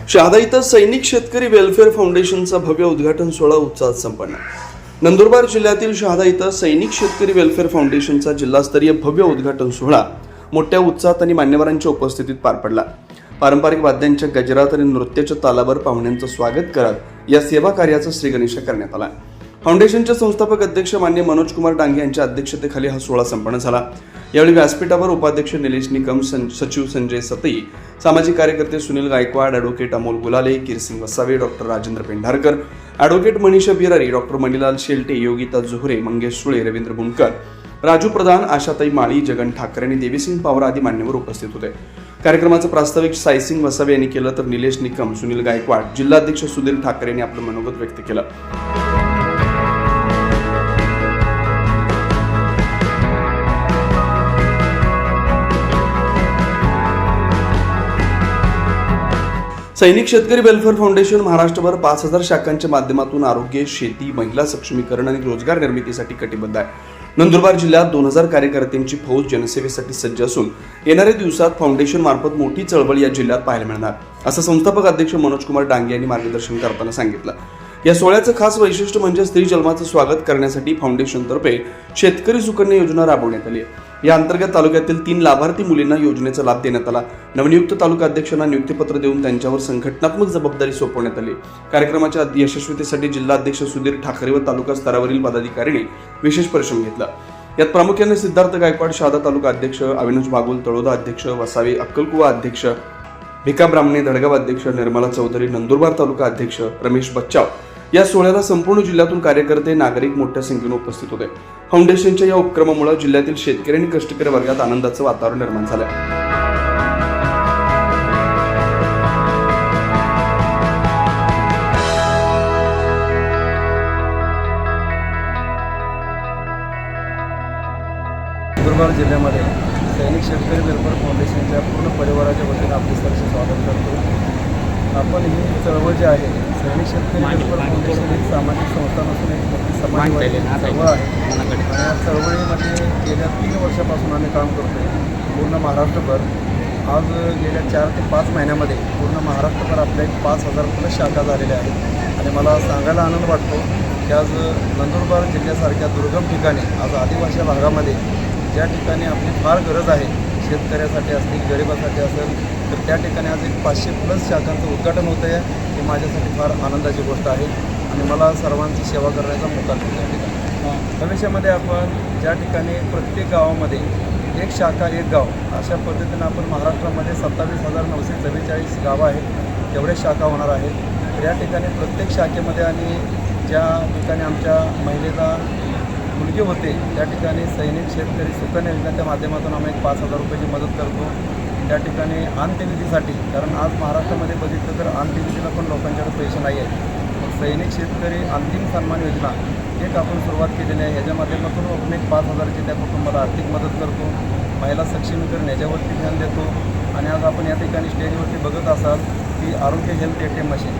शहादा इथं सैनिक शेतकरी वेलफेअर फाउंडेशनचा भव्य उद्घाटन सोहळा उत्साहात संपन्न. नंदुरबार जिल्ह्यातील शहादा इथं सैनिक शेतकरी वेलफेअर फाउंडेशनचा जिल्हास्तरीय भव्य उद्घाटन सोहळा मोठ्या उत्साहात आणि मान्यवरांच्या उपस्थितीत पार पडला. पारंपरिक वाद्यांच्या गजरात आणि नृत्याच्या तालावर पाहुण्यांचं स्वागत करत या सेवा कार्याचा श्रीगणेशा करण्यात आला. फाउंडेशनचे संस्थापक अध्यक्ष मान्य मनोज कुमार डांगे यांच्या अध्यक्षतेखाली हा सोहळा संपन्न झाला. यावेळी व्यासपीठावर उपाध्यक्ष निलेश निकम, सचिव संजय सतई, सामाजिक कार्यकर्ते Sunil Gaikwad, advocate Amol Gulale, Kirsing Vasave, doctor Rajendra Pendharkar, advocate Manisha Birari, doctor Manilal Shelte, Yogita Johare, Mangesh Sule, Ravindra Bunkar, Raju प्रधान, आशाताई माळी, जगन ठाकरे आणि देवीसिंग पवार आदी मान्यवर उपस्थित होते. कार्यक्रमाचं प्रास्ताविक सायसिंग वसावे यांनी केलं तर निलेश निकम, सुनील गायकवाड, जिल्हाध्यक्ष सुधीर ठाकरे यांनी आपलं मनोगत व्यक्त केलं. सैनिक शेतकरी वेलफेअर फाउंडेशन महाराष्ट्रभर 5,000 शाखांच्या माध्यमातून आरोग्य, शेती, महिला सक्षमीकरण आणि रोजगार निर्मितीसाठी कटिबद्ध आहे. नंदुरबार जिल्ह्यात 2,000 कार्यकर्त्यांची फौज जनसेवेसाठी सज्ज असून येणाऱ्या दिवसात फाउंडेशन मार्फत मोठी चळवळ या जिल्ह्यात पाहायला मिळणार, असं संस्थापक अध्यक्ष मनोज कुमार डांगे यांनी मार्गदर्शन करताना सांगितलं. या सोहळ्याचं खास वैशिष्ट्य म्हणजे स्त्री जन्माचं स्वागत करण्यासाठी फाउंडेशनतर्फे शेतकरी सुकन्या योजना राबवण्यात आली आहे. या अंतर्गत तालुक्यातील 3 लाभार्थी मुलींना योजनेचा लाभ देण्यात आला. नवनियुक्त तालुका अध्यक्षांना नियुक्तीपत्र देऊन त्यांच्यावर संघटनात्मक जबाबदारी सोपवण्यात आली. कार्यक्रमाच्या यशस्वीतेसाठी जिल्हाध्यक्ष सुधीर ठाकरे व तालुका स्तरावरील पदाधिकाऱ्यांनी विशेष परिश्रम घेतला. यात प्रामुख्याने सिद्धार्थ गायकवाड, शहादा तालुका अध्यक्ष, अविनाश बागुल, तळोदा अध्यक्ष, वसावे अक्कलकुवा अध्यक्ष, भिका ब्राह्मणे धडगाव अध्यक्ष, निर्मला चौधरी, नंदुरबार तालुका अध्यक्ष, रमेश बच्चाव. या सोहळ्याला संपूर्ण जिल्ह्यातून कार्यकर्ते, नागरिक मोठ्या संख्येने उपस्थित होते. फाउंडेशनच्या या उपक्रमामुळे जिल्ह्यातील शेतकरी आणि कष्टकरी वर्गात आनंदाचं वातावरण निर्माण झालं. नंदुरबार जिल्ह्यामध्ये सैनिक शेतकरी वेलफेअर फाउंडेशनच्या पूर्ण परिवाराच्या वतीने आपले सहर्ष स्वागत करतो. आपण ही चळवळ जी आहे, सैनिक शेतकरी वेलफेअर फाउंडेशन एक सामाजिक संस्था नसून एक मोठी समाजवादी चळवळ आहे. आणि या चळवळीमध्ये गेल्या 3 वर्षापासून आम्ही काम करतो आहे. पूर्ण महाराष्ट्रभर आज गेल्या 4 ते 5 महिन्यामध्ये पूर्ण महाराष्ट्रभर आपल्या 5,000 प्लस शाखा झालेल्या आहेत. आणि मला सांगायला आनंद वाटतो की आज नंदुरबार जिल्ह्यासारख्या दुर्गम ठिकाणी, आज आदिवासी भागामध्ये ज्या ठिकाणी आपली फार गरज आहे, शेतकऱ्यासाठी असतील, गरिबासाठी असेल, तर त्या ठिकाणी आज एक 500 प्लस शाखांचं उद्घाटन होतं आहे. ही माझ्यासाठी फार आनंदाची गोष्ट आहे आणि मला सर्वांची सेवा करण्याचा मोका मिळतो. या ठिकाणी भविष्यामध्ये आपण ज्या ठिकाणी प्रत्येक गावामध्ये एक शाखा एक गाव अशा पद्धतीनं आपण महाराष्ट्रामध्ये 27,944 गावं आहेत, तेवढे शाखा होणार आहेत. तर या ठिकाणी प्रत्येक शाखेमध्ये आणि ज्या ठिकाणी आमच्या महिलेला मुलगी होते त्या ठिकाणी सैनिक शेतकरी सुकन्या योजनेच्या माध्यमातून आम्ही 5,000 रुपयाची मदत करतो. त्या ठिकाणी अंत्यविधीसाठी, कारण आज महाराष्ट्रामध्ये बघितलं तर अंत्यविधीला पण लोकांच्याकडे पैसे नाही आहेत. सैनिक शेतकरी अंतिम सन्मान योजना एक आपण सुरुवात केलेली आहे. याच्या माध्यमातून आपण एक 5,000ची त्या कुटुंबाला आर्थिक मदत करतो. महिला सक्षमीकरण याच्यावरती ध्यान देतो. आणि आज आपण या ठिकाणी स्टेजवरती बघत असाल की आरोग्य हेल्थ ATM मशीन,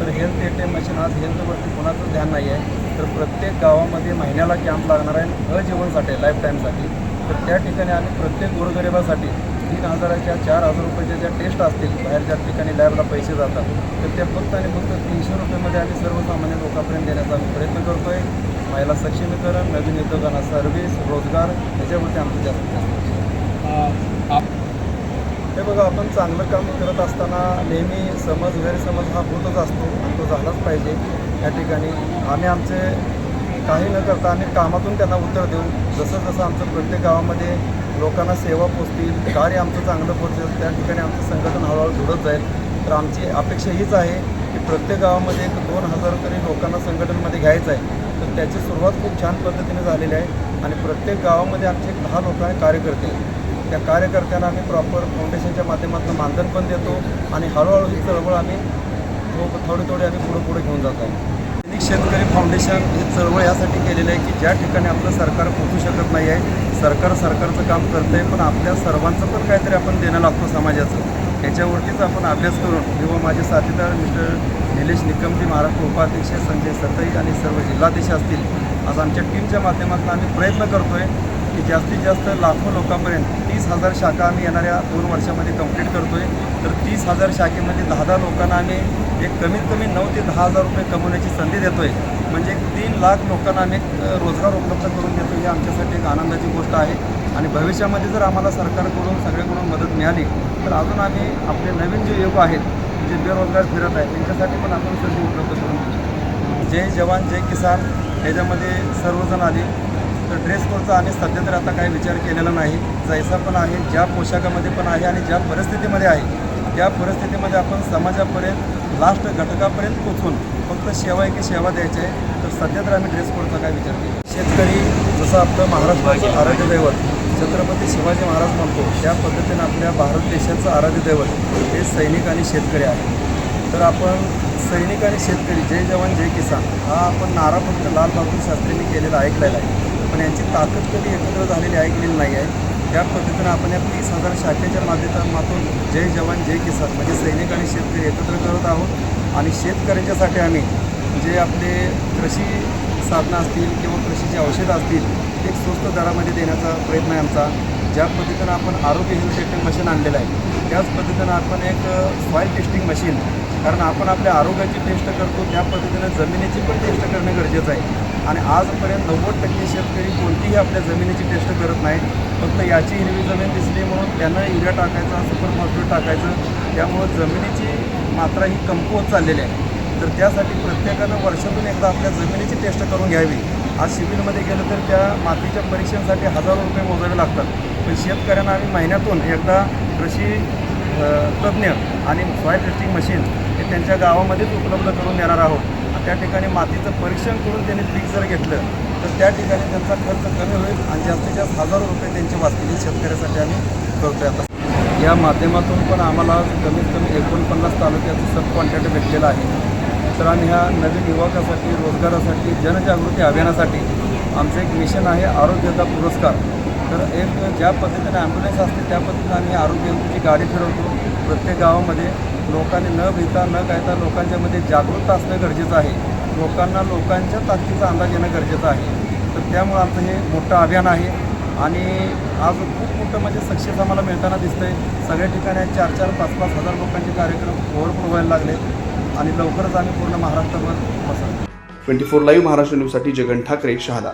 तर हेल्थ ATM मशीन आज हेल्थवरती कोणाचं ध्यान नाही आहे. तर प्रत्येक गावामध्ये महिन्याला कॅम्प लागणार आहे अजीवनसाठी, लाईफ टाईमसाठी. तर त्या ठिकाणी आम्ही प्रत्येक गोरगरिबासाठी 3,000च्या 4,000 रुपयाच्या ज्या टेस्ट असतील, बाहेर ज्या ठिकाणी लॅबला पैसे जातात, तर त्या फक्त आणि फक्त 300 रुपयामध्ये आम्ही सर्वसामान्य लोकांपर्यंत देण्याचा आम्ही प्रयत्न करतो आहे. महिला सक्षमीकरण, नवीन उद्योगांना सर्व्हिस, रोजगार याच्यावरती आमचं जास्तीत जास्त. हे बघा, आपण चांगलं काम करत असताना नेहमी गैरसमज हा होतच असतो आणि तो झालाच पाहिजे. या ठिकाणी आम्ही आमचे काही न करता आम्ही कामातून त्यांना उत्तर देऊ. जसं जसं आमचं प्रत्येक गावामध्ये लोकांना सेवा पोचतील, कार्य आमचं चांगलं पोचेल, त्या ठिकाणी आमचं संघटन हळूहळू जुळत जाईल. तर आमची अपेक्षा हीच आहे की प्रत्येक गावामध्ये 2,000 तरी लोकांना संघटनेमध्ये घ्यायचं आहे. तर त्याची सुरुवात खूप छान पद्धतीने झालेली आहे. आणि प्रत्येक गावामध्ये आमचे 10 लोक आहे कार्यकर्ते. त्या कार्यकर्त्यांना आम्ही प्रॉपर फाउंडेशनच्या माध्यमातून मानधन पण देतो आणि हळूहळू ही चळवळ आम्ही थोडी आम्ही पुढे घेऊन जात आहे. सैनिक शेतकरी फाउंडेशन ही चळवळ यासाठी केलेली आहे की ज्या ठिकाणी आपलं सरकार पोचू शकत नाही आहे, सरकारचं काम करतं आहे, पण आपल्या सर्वांचं पण काहीतरी आपण देणं लागतो समाजाचं. याच्यावरतीच आपण अभ्यास करून किंवा माझे साथीदार मिस्टर निलेश निकमजी, महाराष्ट्र उपाध्यक्ष संजय सतई आणि सर्व जिल्हाध्यक्ष असतील, आज आमच्या टीमच्या माध्यमातून आम्ही प्रयत्न करतो आहे की की जास्तीत जास्त लाखो लोकांपर्यंत 30,000 शाखा आम्ही येणाऱ्या 2 वर्षामध्ये कंप्लीट करतो आहे. तर 30,000 शाखेमध्ये 10 लोकांना आम्ही एक कमीत कमी 9 ते 10,000 रुपये कमवण्याची संधी देतो आहे. म्हणजे 3 लाख लोकांना आम्ही एक रोजगार उपलब्ध करून देतो. ही आमच्यासाठी एक आनंदाची गोष्ट आहे. आणि भविष्यामध्ये जर आम्हाला सरकारकडून सगळ्याकडून मदत मिळाली तर अजून आम्ही आपले नवीन जे युवक आहेत जे बेरोजगार फिरत आहेत त्यांच्यासाठी पण आपण संधी उपलब्ध करून देऊ. जय जवान जय किसान ह्याच्यामध्ये सर्वजण आले. तर ड्रेस कोडचा आम्ही सध्या तर आता काही विचार केलेला नाही. जैसा पण आहे, ज्या पोशाखामध्ये पण आहे आणि ज्या परिस्थितीमध्ये आहे त्या परिस्थितीमध्ये आपण समाजापर्यंत लास्ट घटकापर्यंत पोचून फक्त सेवा आहे की सेवा द्यायची आहे. तर सध्या तर आम्ही ड्रेस कोडचा काय विचार केला. शेतकरी जसं आपलं महाराष्ट्राचं आराध्य दैवत छत्रपती शिवाजी महाराज म्हणतो त्या पद्धतीनं आपल्या भारत देशाचं आराध्य दैवत हे सैनिक आणि शेतकरी आहे. तर आपण सैनिक आणि शेतकरी जय जवान जय किसान हा आपण नारा फक्त लाल बहादूर शास्त्रींनी केलेला ऐकलेला आहे. पण यांची ताकद कधी एकत्र झालेली ऐकलेली नाही आहे. त्या पद्धतीनं आपण या 30,000 शाखेच्या माध्यमातून जय जवान जय किसान म्हणजे सैनिक आणि शेतकरी एकत्र करत आहोत. आणि शेतकऱ्यांच्यासाठी आम्ही जे आपले कृषी साधनं असतील किंवा कृषीची औषधं असतील एक स्वस्त दरामध्ये देण्याचा प्रयत्न आहे आमचा. ज्या पद्धतीनं आपण आरोग्य हेल्थ टेस्टिंग मशीन आणलेलं आहे त्याच पद्धतीनं आपण एक सॉईल टेस्टिंग मशीन, कारण आपण आपल्या आरोग्याची टेस्ट करतो त्या पद्धतीनं जमिनीची पण टेस्ट करणं गरजेचं आहे. आणि आजपर्यंत 90% शेतकरी कोणतीही आपल्या जमिनीची टेस्ट करत नाहीत. फक्त याची हिरवी जमीन दिसली म्हणून त्यांना युरिया टाकायचा, सुपर फॉस्फेट टाकायचं, त्यामुळं जमिनीची मात्रा ही कमकुवत चाललेली आहे. तर त्यासाठी प्रत्येकानं वर्षातून एकदा आपल्या जमिनीची टेस्ट करून घ्यावी. आज सिव्हिलमध्ये गेलं तर त्या मातीच्या परीक्षेसाठी हजारो रुपये मोजावे लागतात. पण शेतकऱ्यांना आम्ही महिन्यातून एकदा कृषी तज्ज्ञ आणि सॉईल टेस्टिंग मशीन हे त्यांच्या गावामध्येच उपलब्ध करून देणार आहोत. त्या ठिकाणी मातीचं परीक्षण करून त्यांनी पीक जर घेतलं तर त्या ठिकाणी त्यांचा खर्च कमी होईल आणि जास्तीत जास्त हजारो रुपये त्यांचे वाचतील. शेतकऱ्यासाठी आम्ही करतो आहे. आता या माध्यमातून पण आम्हाला कमीत कमी 49 तालुक्याचं सब कॉन्ट्रॅक्ट भेटलेलं आहे. तर आम्ही ह्या नवीन युवकासाठी रोजगारासाठी जनजागृती अभियानासाठी आमचं एक मिशन आहे आरोग्याचा पुरस्कार. तर एक ज्या पद्धतीने ॲम्ब्युलन्स असते त्या पद्धतीने आम्ही आरोग्याची गाडी फिरवतो प्रत्येक गावामध्ये. लोकांनी न भिता न कायता लोकांच्यामध्ये जागरूकता असणं गरजेचं आहे. लोकांना लोकांच्या ताकदीचा अंदाज येणं गरजेचं आहे. तर त्यामुळं आमचं हे मोठं अभियान आहे. आणि आज खूप मोठं म्हणजे सक्सेस आम्हाला मिळताना दिसतं आहे. सगळ्या ठिकाणी 4-4, 5-5 हजार लोकांचे कार्यक्रम ओव्हरफ्लो व्हायला लागले आणि लवकरच आम्ही पूर्ण महाराष्ट्रभर पसरतो. 24 लाईव्ह महाराष्ट्र न्यूजसाठी जगन ठाकरे, शहादा.